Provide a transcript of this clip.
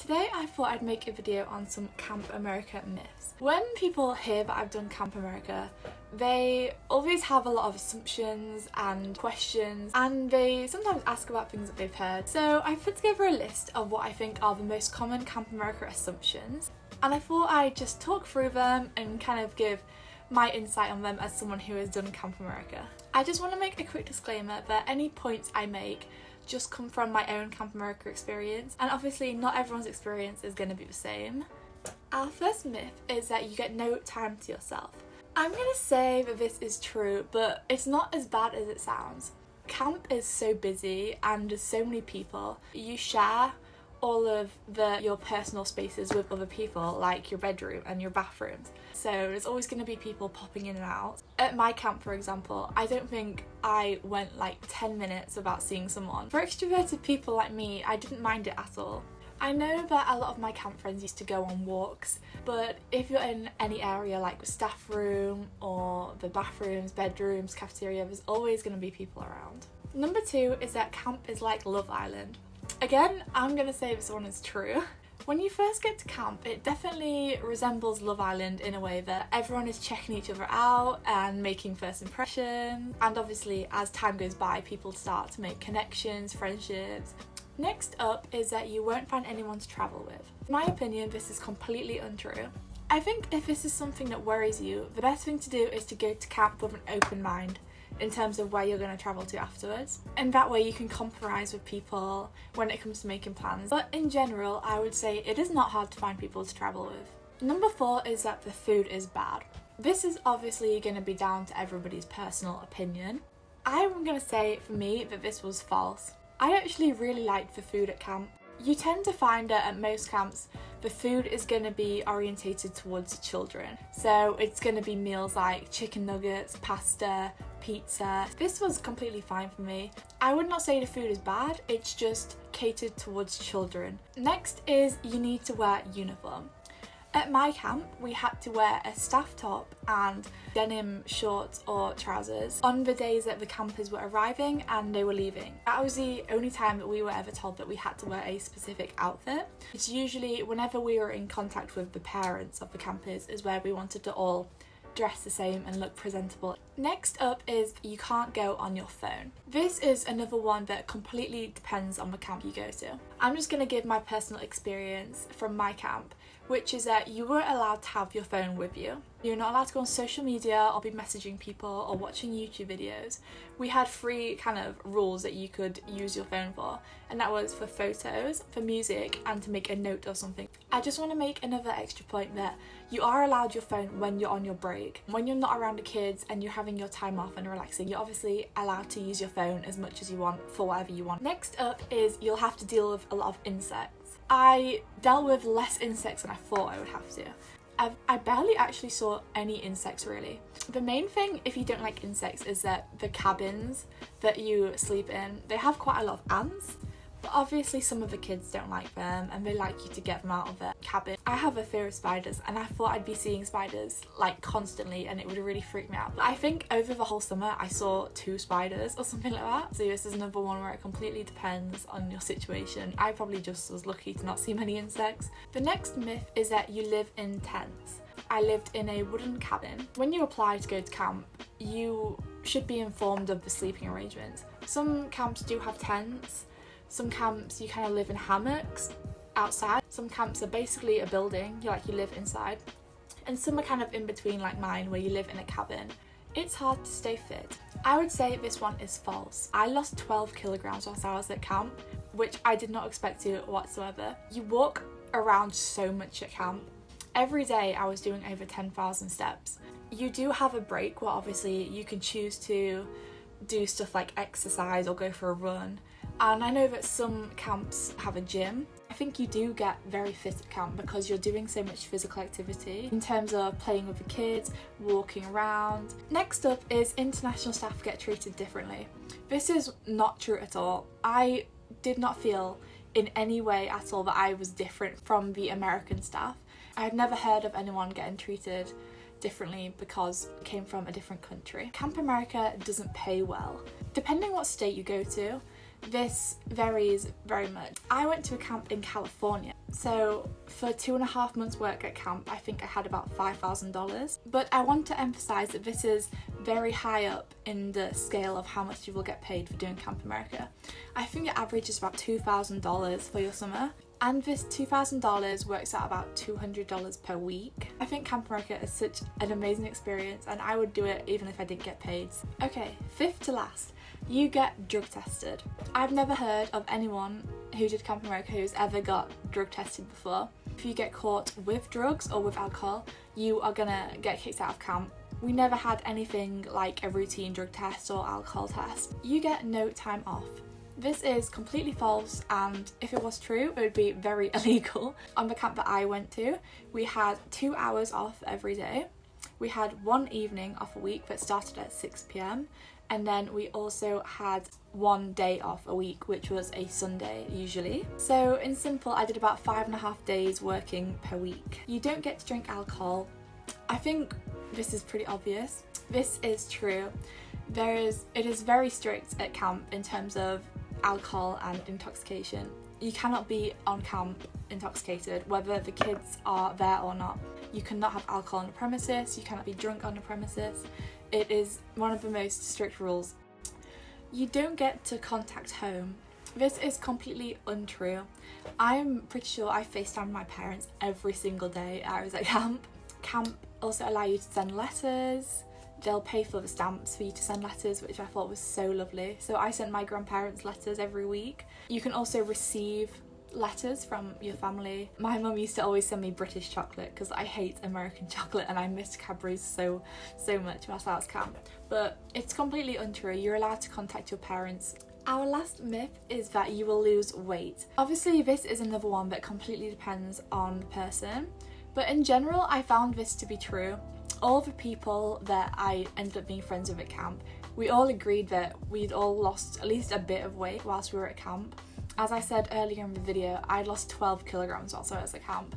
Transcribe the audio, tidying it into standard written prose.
Today I thought I'd make a video on some Camp America myths. When people hear that I've done Camp America, they always have a lot of assumptions and questions, and they sometimes ask about things that they've heard. So I put together a list of what I think are the most common Camp America assumptions, and I thought I'd just talk through them and kind of give my insight on them as someone who has done Camp America. I just want to make a quick disclaimer that any points I make just come from my own Camp America experience, and obviously not everyone's experience is going to be the same. Our first myth is that you get no time to yourself. I'm going to say that this is true, but it's not as bad as it sounds. Camp is so busy and there's so many people. You share all of your personal spaces with other people, like your bedroom and your bathrooms. So there's always going to be people popping in and out. At my camp, for example, I don't think I went like 10 minutes without seeing someone. For extroverted people like me, I didn't mind it at all. I know that a lot of my camp friends used to go on walks, but if you're in any area like the staff room or the bathrooms, bedrooms, cafeteria, there's always going to be people around. Number 2 is that camp is like Love Island. Again, I'm going to say this one is true. When you first get to camp, it definitely resembles Love Island in a way that everyone is checking each other out and making first impressions. And obviously, as time goes by, people start to make connections, friendships. Next up is that you won't find anyone to travel with. In my opinion, this is completely untrue. I think if this is something that worries you, the best thing to do is to go to camp with an open mind in terms of where you're going to travel to afterwards, and that way you can compromise with people when it comes to making plans. But in general, I would say it is not hard to find people to travel with. Number 4 is that the food is bad. This is obviously going to be down to everybody's personal opinion. I'm going to say for me that this was false. I actually really liked the food at camp. You tend to find that at most camps the food is going to be orientated towards children. So it's going to be meals like chicken nuggets, pasta, pizza. This was completely fine for me. I would not say the food is bad, it's just catered towards children. Next is you need to wear uniform. At my camp, we had to wear a staff top and denim shorts or trousers on the days that the campers were arriving and they were leaving. That was the only time that we were ever told that we had to wear a specific outfit. It's usually whenever we were in contact with the parents of the campers is where we wanted to all dress the same and look presentable. Next up is you can't go on your phone. This is another one that completely depends on the camp you go to. I'm just going to give my personal experience from my camp, which is that you weren't allowed to have your phone with you. You're not allowed to go on social media or be messaging people or watching YouTube videos. We had 3 kind of rules that you could use your phone for, and that was for photos, for music, and to make a note or something. I just want to make another extra point that you are allowed your phone when you're on your break. When you're not around the kids and you're having your time off and relaxing, you're obviously allowed to use your phone as much as you want for whatever you want. Next up is you'll have to deal with a lot of insects. I dealt with less insects than I thought I would have to. I barely actually saw any insects really. The main thing if you don't like insects is that the cabins that you sleep in, they have quite a lot of ants. But obviously some of the kids don't like them and they like you to get them out of their cabin. I have a fear of spiders and I thought I'd be seeing spiders like constantly and it would really freak me out. But I think over the whole summer I saw 2 spiders or something like that. So this is another one where it completely depends on your situation. I probably just was lucky to not see many insects. The next myth is that you live in tents. I lived in a wooden cabin. When you apply to go to camp, you should be informed of the sleeping arrangements. Some camps do have tents. Some camps you kind of live in hammocks outside. Some camps are basically a building, you live inside. And some are kind of in between like mine where you live in a cabin. It's hard to stay fit. I would say this one is false. I lost 12 kilograms whilst I was at camp, which I did not expect to whatsoever. You walk around so much at camp. Every day I was doing over 10,000 steps. You do have a break where obviously you can choose to do stuff like exercise or go for a run. And I know that some camps have a gym. I think you do get very fit at camp because you're doing so much physical activity in terms of playing with the kids, walking around. Next up is international staff get treated differently. This is not true at all. I did not feel in any way at all that I was different from the American staff. I've never heard of anyone getting treated differently because it came from a different country. Camp America doesn't pay well. Depending what state you go to, this varies very much. I went to a camp in California, so for 2.5 months work at camp, I think I had about $5,000. But I want to emphasize that this is very high up in the scale of how much you will get paid for doing Camp America. I think the average is about $2,000 for your summer. And this $2,000 works out about $200 per week. I think Camp America is such an amazing experience and I would do it even if I didn't get paid. Okay, fifth to last, you get drug tested. I've never heard of anyone who did Camp America who's ever got drug tested before. If you get caught with drugs or with alcohol, you are gonna get kicked out of camp. We never had anything like a routine drug test or alcohol test. You get no time off. This is completely false, and if it was true, it would be very illegal. On the camp that I went to, we had 2 hours off every day. We had one evening off a week that started at 6 p.m. and then we also had one day off a week, which was a Sunday usually. So in simple, I did about 5.5 days working per week. You don't get to drink alcohol. I think this is pretty obvious. This is true. It is very strict at camp in terms of alcohol and intoxication. You cannot be on camp intoxicated, whether the kids are there or not. You cannot have alcohol on the premises, you cannot be drunk on the premises. It is one of the most strict rules. You don't get to contact home. This is completely untrue. I'm pretty sure I FaceTimed my parents every single day I was at camp. Camp also allow you to send letters. They'll pay for the stamps for you to send letters, which I thought was so lovely. So I sent my grandparents letters every week. You can also receive letters from your family. My mum used to always send me British chocolate because I hate American chocolate and I missed Cadbury's so much whilst I was camp. But it's completely untrue. You're allowed to contact your parents. Our last myth is that you will lose weight. Obviously, this is another one that completely depends on the person. But in general, I found this to be true. All the people that I ended up being friends with at camp, we all agreed that we'd all lost at least a bit of weight whilst we were at camp. As I said earlier in the video, I'd lost 12 kilograms whilst I was at camp.